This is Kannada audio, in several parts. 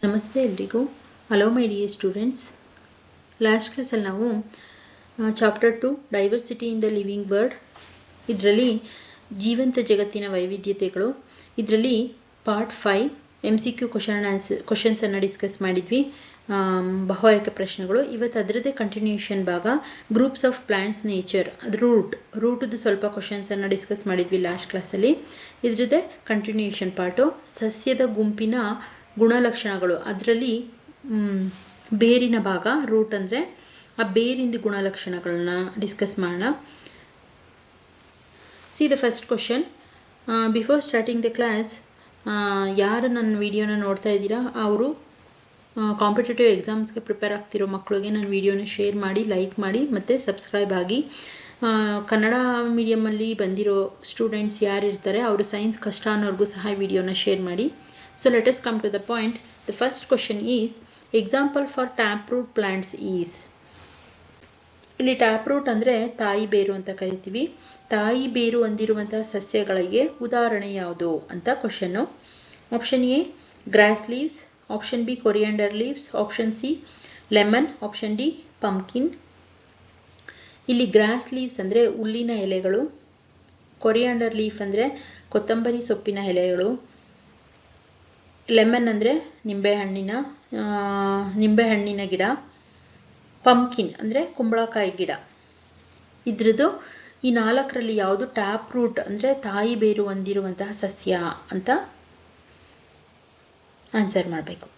ನಮಸ್ತೆ ಎಲ್ರಿಗೂ. Hello my dear students. Last ಕ್ಲಾಸಲ್ಲಿ ನಾವು chapter 2 diversity in the living world, ಇದರಲ್ಲಿ ಜೀವಂತ ಜಗತ್ತಿನ ವೈವಿಧ್ಯತೆಗಳು, ಇದರಲ್ಲಿ ಪಾರ್ಟ್ 5 MCQ ಕ್ವಶನ್ಸನ್ನು ಡಿಸ್ಕಸ್ ಮಾಡಿದ್ವಿ. ಬಹುಆಯ್ಕೆ ಪ್ರಶ್ನೆಗಳು. ಇವತ್ತು ಅದರದ್ದೇ ಕಂಟಿನ್ಯೂಷನ್ ಭಾಗ ಗ್ರೂಪ್ಸ್ ಆಫ್ ಪ್ಲಾಂಟ್ಸ್ ನೇಚರ್, ಅದು ರೂಟದ್ದು ಸ್ವಲ್ಪ ಕ್ವಶನ್ಸನ್ನು ಡಿಸ್ಕಸ್ ಮಾಡಿದ್ವಿ ಲಾಸ್ಟ್ ಕ್ಲಾಸಲ್ಲಿ. ಇದರದ್ದೇ ಕಂಟಿನ್ಯೂಷನ್ ಪಾರ್ಟು ಸಸ್ಯದ ಗುಂಪಿನ ಗುಣಲಕ್ಷಣಗಳು, ಅದರಲ್ಲಿ ಬೇರಿನ ಭಾಗ ರೂಟ್ ಅಂದರೆ ಆ ಬೇರಿಂದ ಗುಣಲಕ್ಷಣಗಳನ್ನ ಡಿಸ್ಕಸ್ ಮಾಡೋಣ. C the first question. Before starting the class, ಯಾರು ನನ್ನ ವಿಡಿಯೋನ ನೋಡ್ತಾ ಇದ್ದೀರಾ ಅವರು ಕಾಂಪಿಟೇಟಿವ್ ಎಕ್ಸಾಮ್ಸ್ಗೆ ಪ್ರಿಪೇರ್ ಆಗ್ತಿರೋ ಮಕ್ಕಳಿಗೆ ನನ್ನ ವಿಡಿಯೋನ ಶೇರ್ ಮಾಡಿ, ಲೈಕ್ ಮಾಡಿ ಮತ್ತು ಸಬ್ಸ್ಕ್ರೈಬ್ ಆಗಿ. ಕನ್ನಡ ಮೀಡಿಯಮಲ್ಲಿ ಬಂದಿರೋ ಸ್ಟೂಡೆಂಟ್ಸ್ ಯಾರಿರ್ತಾರೆ ಅವರು ಸೈನ್ಸ್ ಕಷ್ಟ ಅನ್ನೋರ್ಗೂ ಸಹ ವಿಡಿಯೋನ ಶೇರ್ ಮಾಡಿ. So let us come to the point. The first question is, example for taproot plants is. ಇಲ್ಲಿ ಟ್ಯಾಪ್ರೂಟ್ ಅಂದರೆ ತಾಯಿ ಬೇರು ಅಂತ ಕರಿತೀವಿ. ತಾಯಿ ಬೇರು ಹೊಂದಿರುವಂತಹ ಸಸ್ಯಗಳಿಗೆ ಉದಾಹರಣೆ ಯಾವುದು ಅಂತ question. Option A grass leaves, option B coriander leaves, option C lemon, option D pumpkin. ಇಲ್ಲಿ ಗ್ರಾಸ್ ಲೀವ್ಸ್ ಅಂದರೆ ಹುಲ್ಲಿನ ಎಲೆಗಳು, ಕೊರಿಯಾಂಡರ್ ಲೀಫ್ ಅಂದರೆ ಕೊತ್ತಂಬರಿ ಸೊಪ್ಪಿನ ಎಲೆಗಳು, ಲೆಮನ್ ಅಂದರೆ ನಿಂಬೆಹಣ್ಣಿನ ಗಿಡ, ಪಂಪ್ಕಿನ್ ಅಂದರೆ ಕುಂಬಳಕಾಯಿ ಗಿಡ. ಇದ್ರದ್ದು ಈ ನಾಲ್ಕರಲ್ಲಿ ಯಾವುದು ಟ್ಯಾಪ್ ರೂಟ್ ಅಂದರೆ ತಾಯಿ ಬೇರು ಹೊಂದಿರುವಂತಹ ಸಸ್ಯ ಅಂತ ಆನ್ಸರ್ ಮಾಡಬೇಕು.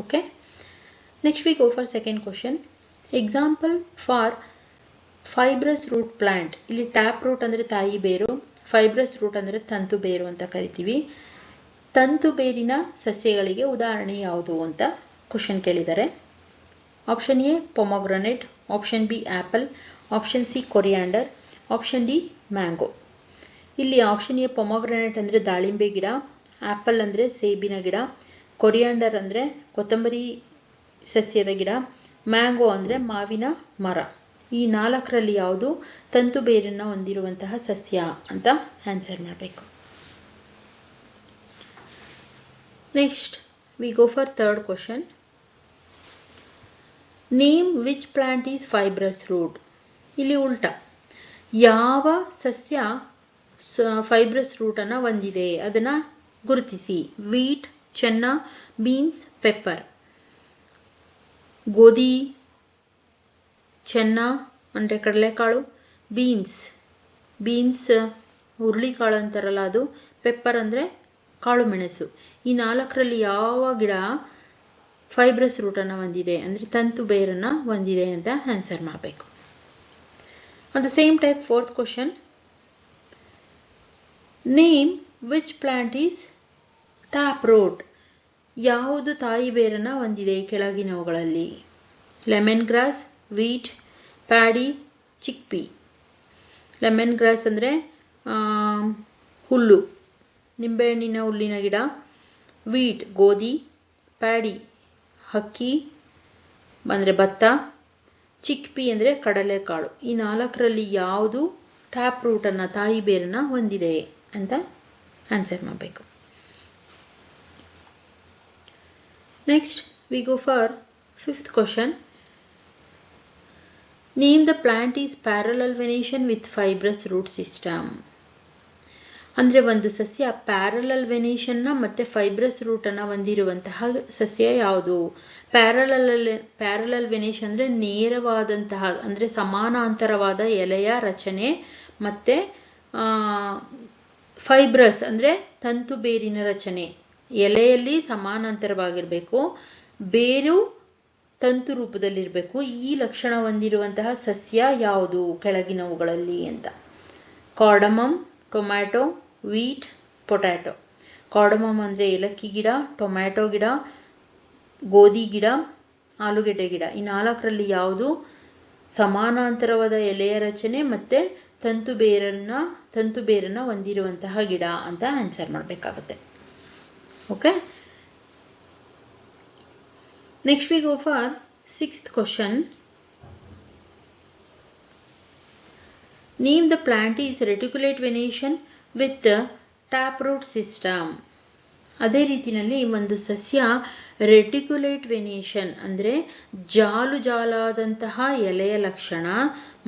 Okay, next we go for second question. Example for fibrous root plant. ಇಲ್ಲಿ ಟ್ಯಾಪ್ ರೂಟ್ ಅಂದರೆ ತಾಯಿ ಬೇರು, ಫೈಬ್ರಸ್ ರೂಟ್ ಅಂದರೆ ತಂತು ಬೇರು ಅಂತ ಕರಿತೀವಿ. ತಂತು ಬೇರಿನ ಸಸ್ಯಗಳಿಗೆ ಉದಾಹರಣೆ ಯಾವುದು ಅಂತ ಕ್ವಶನ್ ಕೇಳಿದ್ದಾರೆ. Option A ಪೊಮೊಗ್ರನೇಟ್, option B apple, option C coriander, option D mango. ಇಲ್ಲಿ ಆಪ್ಷನ್ ಎ ಪೊಮೊಗ್ರನೇಟ್ ಅಂದರೆ ದಾಳಿಂಬೆ ಗಿಡ, ಆ್ಯಪಲ್ ಅಂದರೆ ಸೇಬಿನ ಗಿಡ, ಕೊರಿಯಾಂಡರ್ ಅಂದರೆ ಕೊತ್ತಂಬರಿ ಸಸ್ಯದ ಗಿಡ, ಮ್ಯಾಂಗೋ ಅಂದರೆ ಮಾವಿನ ಮರ. ಈ ನಾಲ್ಕರಲ್ಲಿ ಯಾವುದು ತಂತು ಬೇರನ್ನು ಹೊಂದಿರುವಂತಹ ಸಸ್ಯ ಅಂತ ಆನ್ಸರ್ ಮಾಡಬೇಕು. Next, we go for third question. Name which plant is fibrous root. ಇಲ್ಲಿ ಉಲ್ಟಾ, ಯಾವ ಸಸ್ಯ ಫೈಬ್ರಸ್ ರೂಟನ್ನು ಹೊಂದಿದೆ ಅದನ್ನು ಗುರುತಿಸಿ. ವೀಟ್, ಚೆನ್ನ, ಬೀನ್ಸ್, ಪೆಪ್ಪರ್. ಗೋಧಿ, ಚೆನ್ನ ಅಂದರೆ ಕಡಲೆಕಾಳು, ಬೀನ್ಸ್ ಹುರುಳಿಕಾಳು ಅಂತಾರಲ್ಲ ಅದು, ಪೆಪ್ಪರ್ ಅಂದರೆ ಕಾಳು ಮೆಣಸು. ಈ ನಾಲ್ಕರಲ್ಲಿ ಯಾವ ಗಿಡ ಫೈಬ್ರಸ್ ರೂಟನ್ನು ಹೊಂದಿದೆ ಅಂದರೆ ತಂತು ಬೇರನ್ನು ಹೊಂದಿದೆ ಅಂತ ಆನ್ಸರ್ ಮಾಡಬೇಕು. On the same type fourth question. Name which plant is tap root. ಯಾವುದು ತಾಯಿ ಬೇರನ್ನು ಹೊಂದಿದೆ ಕೆಳಗಿನವುಗಳಲ್ಲಿ. Lemon grass, wheat, paddy, chickpea. Lemon grass ಅಂದರೆ ಹುಲ್ಲು, ನಿಂಬೆಹಣ್ಣಿನ ಹುಲ್ಲಿನ ಗಿಡ. ವೀಟ್ ಗೋಧಿ, ಪ್ಯಾಡಿ ಹಕ್ಕಿ ಅಂದರೆ ಭತ್ತ, ಚಿಕ್ಪಿ ಅಂದರೆ ಕಡಲೆಕಾಳು. ಈ ನಾಲ್ಕರಲ್ಲಿ ಯಾವುದು ಟ್ಯಾಪ್ ರೂಟನ್ನು ತಾಯಿ ಬೇರನ್ನು ಹೊಂದಿದೆ ಅಂತ ಆನ್ಸರ್ ಮಾಡಬೇಕು. Next we go for fifth question. Name the plant is parallel venation with fibrous root system. ಅಂದರೆ ಒಂದು ಸಸ್ಯ ಪ್ಯಾರಲಲ್ ವೆನೇಷನ್ನ ಮತ್ತು ಫೈಬ್ರಸ್ ರೂಟನ್ನು ಹೊಂದಿರುವಂತಹ ಸಸ್ಯ ಯಾವುದು. ಪ್ಯಾರಲಲ್ ವೆನೇಷನ್ ಅಂದರೆ ನೇರವಾದಂತಹ ಅಂದರೆ ಸಮಾನಾಂತರವಾದ ಎಲೆಯ ರಚನೆ, ಮತ್ತು ಫೈಬ್ರಸ್ ಅಂದರೆ ತಂತು ಬೇರಿನ ರಚನೆ. ಎಲೆಯಲ್ಲಿ ಸಮಾನಾಂತರವಾಗಿರಬೇಕು, ಬೇರು ತಂತು ರೂಪದಲ್ಲಿರಬೇಕು. ಈ ಲಕ್ಷಣ ಹೊಂದಿರುವಂತಹ ಸಸ್ಯ ಯಾವುದು ಕೆಳಗಿನವುಗಳಲ್ಲಿ ಅಂತ. Cardamom, tomato, wheat, potato. Cardamom ಅಂದರೆ ಏಲಕ್ಕಿ ಗಿಡ, ಟೊಮ್ಯಾಟೊ ಗಿಡ, ಗೋಧಿ ಗಿಡ, ಆಲೂಗೆಡ್ಡೆ ಗಿಡ. ಈ ನಾಲ್ಕರಲ್ಲಿ ಯಾವುದು ಸಮಾನಾಂತರವಾದ ಎಲೆಯ ರಚನೆ ಮತ್ತು ತಂತು ಬೇರನ್ನು ಹೊಂದಿರುವಂತಹ ಗಿಡ ಅಂತ ಆನ್ಸರ್ ಮಾಡಬೇಕಾಗುತ್ತೆ. Okay, next we go for sixth question. Name the plant is reticulate venation with tap root system. ಅದೇ ರೀತಿಯಲ್ಲಿ ಒಂದು ಸಸ್ಯ ರೆಟಿಕ್ಯುಲೇಟ್ ವೆನೇಷನ್ ಅಂದರೆ ಜಾಲು ಜಾಲಾದಂತಹ ಎಲೆಯ ಲಕ್ಷಣ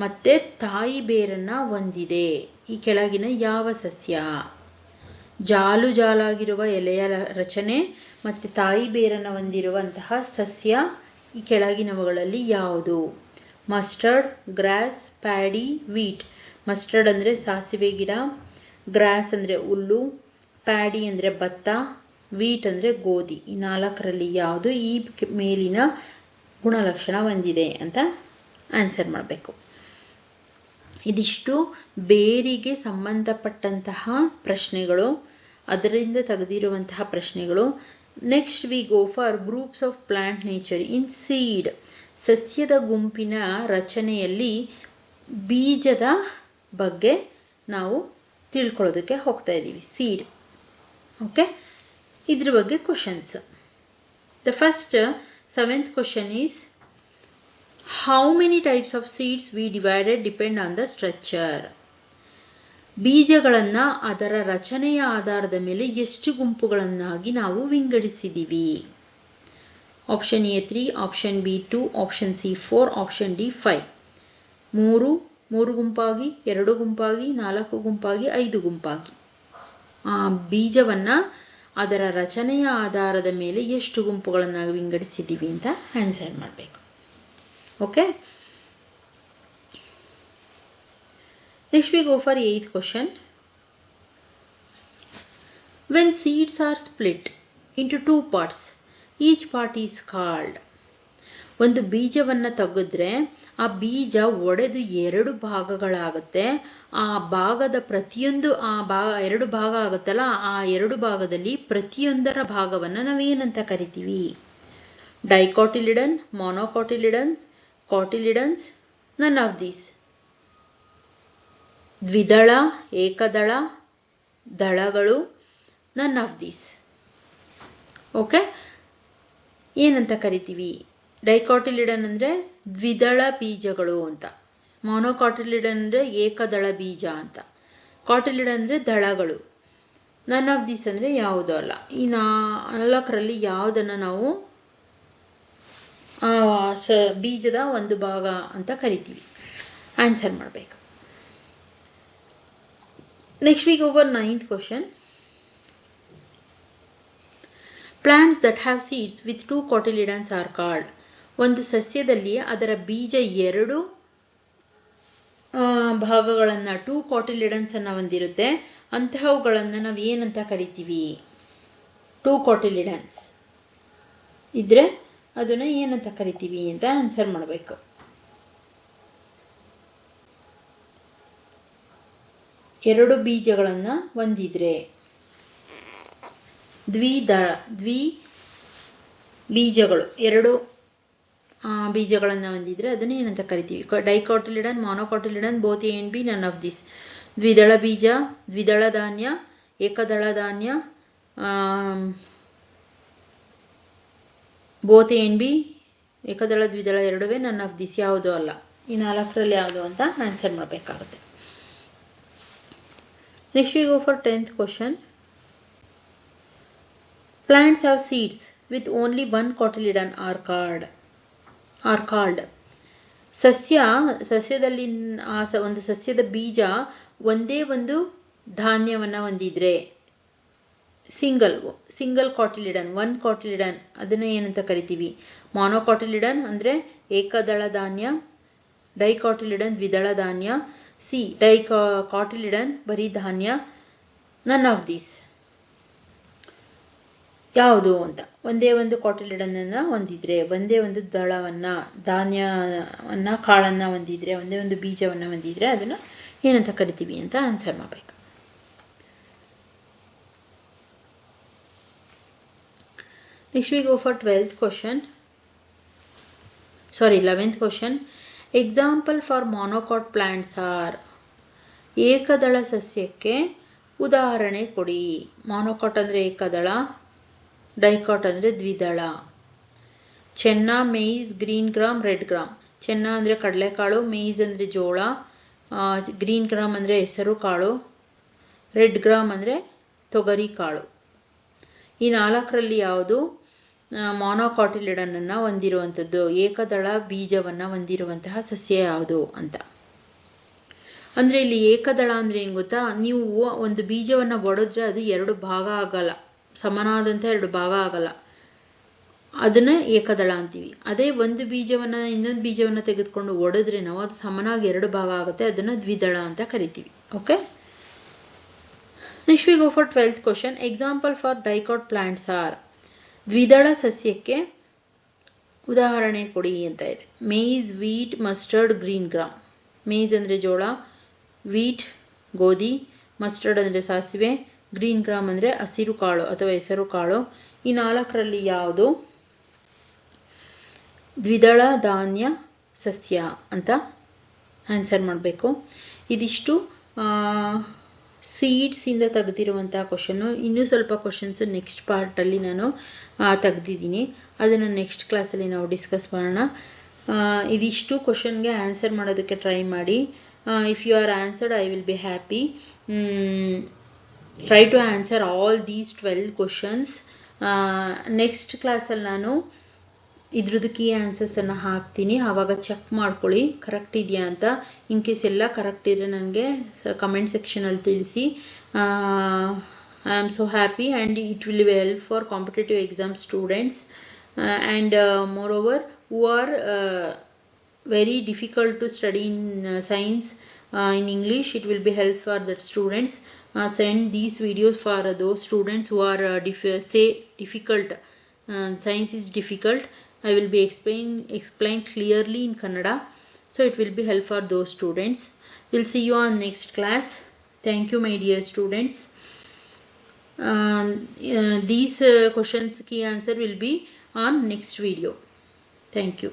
ಮತ್ತು ತಾಯಿ ಬೇರನ್ನು ಹೊಂದಿದೆ. ಈ ಕೆಳಗಿನ ಯಾವ ಸಸ್ಯ? ಜಾಲು ಜಾಲಾಗಿರುವ ಎಲೆಯ ರಚನೆ ಮತ್ತು ತಾಯಿ ಬೇರನ್ನು ಹೊಂದಿರುವಂತಹ ಸಸ್ಯ ಈ ಕೆಳಗಿನವುಗಳಲ್ಲಿ ಯಾವುದು? Mustard, grass, paddy, wheat. Mustard ಅಂದರೆ ಸಾಸಿವೆ ಗಿಡ, ಗ್ರಾಸ್ ಅಂದರೆ ಹುಲ್ಲು, ಪ್ಯಾಡಿ ಅಂದರೆ ಭತ್ತ, ವೀಟ್ ಅಂದರೆ ಗೋಧಿ. ಈ 4ರಲ್ಲಿ ಯಾವುದು ಈ ಮೇಲಿನ ಗುಣಲಕ್ಷಣ ಹೊಂದಿದೆ ಅಂತ ಆನ್ಸರ್ ಮಾಡಬೇಕು. ಇದಿಷ್ಟು ಬೇರಿಗೆ ಸಂಬಂಧಪಟ್ಟಂತಹ ಪ್ರಶ್ನೆಗಳು, ಅದರಿಂದ ತೆಗೆದಿರುವಂತಹ ಪ್ರಶ್ನೆಗಳು. Next we go for groups of plant nature in seed. ಸಸ್ಯದ ಗುಂಪಿನ ರಚನೆಯಲ್ಲಿ ಬೀಜದ ಬಗ್ಗೆ ನಾವು ತಿಳ್ಕೊಳ್ಳೋದಕ್ಕೆ ಹೋಗ್ತಾ ಇದ್ದೀವಿ. ಸೀಡ್. ಓಕೆ, ಇದ್ರ ಬಗ್ಗೆ questions. The first 7th question is how many types of seeds we divided depend on the structure. ಬೀಜಗಳನ್ನು ಅದರ ರಚನೆಯ ಆಧಾರದ ಮೇಲೆ ಎಷ್ಟು ಗುಂಪುಗಳನ್ನಾಗಿ ನಾವು ವಿಂಗಡಿಸಿದ್ದೀವಿ? Option A 3, option B 2, option C 4, option D 5. 3 ಗುಂಪಾಗಿ, 2 ಗುಂಪಾಗಿ, 4 ಗುಂಪಾಗಿ, 5 ಗುಂಪಾಗಿ. ಬೀಜವನ್ನು ಅದರ ರಚನೆಯ ಆಧಾರದ ಮೇಲೆ ಎಷ್ಟು ಗುಂಪುಗಳನ್ನಾಗಿ ವಿಂಗಡಿಸಿದ್ದೀವಿ ಅಂತ ಆನ್ಸರ್ ಮಾಡಬೇಕು. Okay, next we go for 8th question. When seeds are split into 2 parts, each part is called. ಒಂದು ಬೀಜವನ್ನು ತೆಗೆದ್ರೆ ಆ ಬೀಜ ಒಡೆದು 2 ಭಾಗಗಳಾಗುತ್ತೆ. ಆ ಭಾಗದ ಪ್ರತಿಯೊಂದು 2 ಭಾಗ ಆಗುತ್ತಲ್ಲ, ಆ 2 ಭಾಗದಲ್ಲಿ ಪ್ರತಿಯೊಂದರ ಭಾಗವನ್ನು ನಾವೇನಂತ ಕರಿತೀವಿ? ಡೈಕಾಟಿಲಿಡನ್, ಮೊನೊಕಾಟಿಲಿಡನ್ಸ್, ಕಾಟಿಲಿಡನ್ಸ್, ನನ್ ಆಫ್ ದೀಸ್. ದ್ವಿದಳ, ಏಕದಳ, ದಳಗಳು, ನನ್ ಆಫ್ ದೀಸ್. ಓಕೆ, ಏನಂತ ಕರಿತೀವಿ? ಡೈಕಾಟಿಲಿಡನ್ ಅಂದರೆ ದ್ವಿದಳ ಬೀಜಗಳು ಅಂತ, ಮೊನೊಕಾಟಿಲಿಡನ್ ಅಂದರೆ ಏಕದಳ ಬೀಜ ಅಂತ, ಕಾಟಿಲಿಡನ್ ಅಂದರೆ ದಳಗಳು, ನನ್ ಆಫ್ ದೀಸ್ ಅಂದರೆ ಯಾವುದೂ ಅಲ್ಲ. ಈ 4ರಲ್ಲಿ ಯಾವುದನ್ನು ನಾವು ಬೀಜದ ಒಂದು ಭಾಗ ಅಂತ ಕರಿತೀವಿ? ಆನ್ಸರ್ ಮಾಡಬೇಕು. Next we go for 9th question. Plants that have seeds with 2 cotyledons are called. ಒಂದು ಸಸ್ಯದಲ್ಲಿ ಅದರ ಬೀಜ 2 ಭಾಗಗಳನ್ನು 2 cotyledons ಅನ್ನು ಹೊಂದಿರುತ್ತೆ. ಅಂತಹವುಗಳನ್ನು ನಾವು ಏನಂತ ಕರಿತೀವಿ? 2 cotyledons ಇದ್ರೆ ಅದನ್ನು ಏನಂತ ಕರಿತೀವಿ ಅಂತ ಆನ್ಸರ್ ಮಾಡಬೇಕು. ಎರಡು ಬೀಜಗಳನ್ನು ಹೊಂದಿದ್ರೆ, ದ್ವಿ ಬೀಜಗಳು 2 ಬೀಜಗಳನ್ನು ಹೊಂದಿದ್ರೆ ಅದನ್ನು ಏನಂತ ಕರಿತೀವಿ? Dicotyledon, monocotyledon, both A and B, none of this. ದ್ವಿದಳ ಬೀಜ, ದ್ವಿದಳ ಧಾನ್ಯ, ಏಕದಳ ಧಾನ್ಯ, ಬೋತ್ ಎ ಅಂಡ್ ಬಿ, ಏಕದಳ ದ್ವಿದಳ ಎರಡುವೇ, ನನ್ ಆಫ್ ದಿಸ್ ಯಾವುದೂ ಅಲ್ಲ. ಈ 4ರಲ್ಲಿ ಯಾವುದು ಅಂತ ಆನ್ಸರ್ ಮಾಡಬೇಕಾಗುತ್ತೆ. Next we go for 10th question. Plants have seeds with only 1 cotyledon are called. ಸಸ್ಯದಲ್ಲಿ ಒಂದು ಸಸ್ಯದ ಬೀಜ ಒಂದೇ ಒಂದು ಧಾನ್ಯವನ್ನು ಹೊಂದಿದ್ರೆ, ಸಿಂಗಲ್ ಕಾಟಿಲಿಡನ್, 1 ಕಾಟಿಲಿಡನ್, ಅದನ್ನು ಏನಂತ ಕರಿತೀವಿ? ಮೊನೊಕಾಟಿಲಿಡನ್ ಅಂದರೆ ಏಕದಳ ಧಾನ್ಯ, ಡೈಕಾಟಿಲಿಡನ್ ದ್ವಿದಳ ಧಾನ್ಯ, ಕಾಟಿಲಿಡನ್ ಬರೀ ಧಾನ್ಯ, ನನ್ ಆಫ್ ದೀಸ್ ಯಾವುದು ಅಂತ. ಒಂದೇ ಒಂದು ಕಾಟಿಲಿಡನನ್ನು ಹೊಂದಿದ್ರೆ, ಒಂದೇ ಒಂದು ದಳವನ್ನು, ಧಾನ್ಯವನ್ನು, ಕಾಳನ್ನು ಹೊಂದಿದ್ರೆ, ಒಂದೇ ಒಂದು ಬೀಜವನ್ನು ಹೊಂದಿದ್ರೆ ಅದನ್ನು ಏನಂತ ಕರಿತೀವಿ ಅಂತ ಆನ್ಸರ್ ಮಾಡಬೇಕು. Next we go for 11th question. Example for monocot plants are. ಏಕದಳ ಸಸ್ಯಕ್ಕೆ ಉದಾಹರಣೆ ಕೊಡಿ. ಮೊನೊಕಾಟ್ ಅಂದರೆ ಏಕದಳ, ಡೈಕಾಟ್ ಅಂದರೆ ದ್ವಿದಳ. ಚೆನ್ನ, maize, green gram, red gram. ಚೆನ್ನ ಅಂದರೆ ಕಡಲೆಕಾಳು, ಮೇಯ್ಸ್ ಅಂದರೆ ಜೋಳ, ಗ್ರೀನ್ ಗ್ರಾಮ್ ಅಂದರೆ ಹೆಸರು ಕಾಳು, ರೆಡ್ ಗ್ರಾಮ್ ಅಂದರೆ ತೊಗರಿ ಕಾಳು. ಈ 4ರಲ್ಲಿ ಯಾವುದು ಮೊನೊಕಾಟಿಲಿಡನನ್ನು ಹೊಂದಿರುವಂಥದ್ದು, ಏಕದಳ ಬೀಜವನ್ನು ಹೊಂದಿರುವಂತಹ ಸಸ್ಯ ಯಾವುದು ಅಂತ. ಅಂದರೆ ಇಲ್ಲಿ ಏಕದಳ ಅಂದರೆ ಏನು ಗೊತ್ತಾ, ನೀವು ಒಂದು ಬೀಜವನ್ನು ಒಡೆದ್ರೆ ಅದು 2 ಭಾಗ ಆಗಲ್ಲ, ಸಮನಾದಂಥ 2 ಭಾಗ ಆಗಲ್ಲ, ಅದನ್ನ ಏಕದಳ ಅಂತೀವಿ. ಅದೇ ಒಂದು ಬೀಜವನ್ನು ಇನ್ನೊಂದು ಬೀಜವನ್ನು ತೆಗೆದುಕೊಂಡು ಒಡೆದ್ರೆ ನಾವು ಅದು ಸಮನಾಗಿ 2 ಭಾಗ ಆಗುತ್ತೆ, ಅದನ್ನು ದ್ವಿದಳ ಅಂತ ಕರಿತೀವಿ. Okay, next we go for 12th question. Example for dicot plants are. ದ್ವಿದಳ ಸಸ್ಯಕ್ಕೆ ಉದಾಹರಣೆ ಕೊಡಿ ಅಂತ ಇದೆ. Maize, wheat, mustard, green gram. Maize ಅಂದರೆ ಜೋಳ, ವೀಟ್ ಗೋಧಿ, ಮಸ್ಟರ್ಡ್ ಅಂದರೆ ಸಾಸಿವೆ, ಗ್ರೀನ್ ಗ್ರಾಮ್ ಅಂದರೆ ಹಸಿರು ಕಾಳು ಅಥವಾ ಹೆಸರು ಕಾಳು. ಈ 4ರಲ್ಲಿ ಯಾವುದು ದ್ವಿದಳ ಧಾನ್ಯ ಸಸ್ಯ ಅಂತ ಆನ್ಸರ್ ಮಾಡಬೇಕು. ಇದಿಷ್ಟು ಸೀಡ್ಸಿಂದ ತೆಗೆದಿರುವಂತಹ ಕ್ವಶನ್ನು. ಇನ್ನೂ ಸ್ವಲ್ಪ ಕ್ವಶನ್ಸು ನೆಕ್ಸ್ಟ್ ಪಾರ್ಟಲ್ಲಿ ನಾನು ತೆಗೆದಿದ್ದೀನಿ, ಅದನ್ನು ನೆಕ್ಸ್ಟ್ ಕ್ಲಾಸಲ್ಲಿ ನಾವು ಡಿಸ್ಕಸ್ ಮಾಡೋಣ. ಇದಿಷ್ಟು ಕ್ವಶನ್ಗೆ ಆನ್ಸರ್ ಮಾಡೋದಕ್ಕೆ ಟ್ರೈ ಮಾಡಿ. If you are answered, I will be happy. Try to answer all these 12 questions. Next ಕ್ಲಾಸಲ್ಲಿ ನಾನು ಇದ್ರದ್ದು ಕೀ ಆನ್ಸರ್ಸನ್ನು ಹಾಕ್ತೀನಿ, ಆವಾಗ ಚೆಕ್ ಮಾಡ್ಕೊಳ್ಳಿ ಕರೆಕ್ಟ್ ಇದೆಯಾ ಅಂತ. ಇನ್ ಕೇಸ್ ಎಲ್ಲ ಕರೆಕ್ಟ್ ಇದ್ದರೆ ನನಗೆ ಕಮೆಂಟ್ ಸೆಕ್ಷನಲ್ಲಿ ತಿಳಿಸಿ. I am so happy and it will be help for competitive exam students and moreover who are very difficult to study in science in English. It will be help for that students. Send these videos for those students who are say difficult, science is difficult. I will be explain clearly in Kannada, so it will be help for those students. We'll see you on next class. Thank you my dear students. These questions key answer will be on next video. Thank you.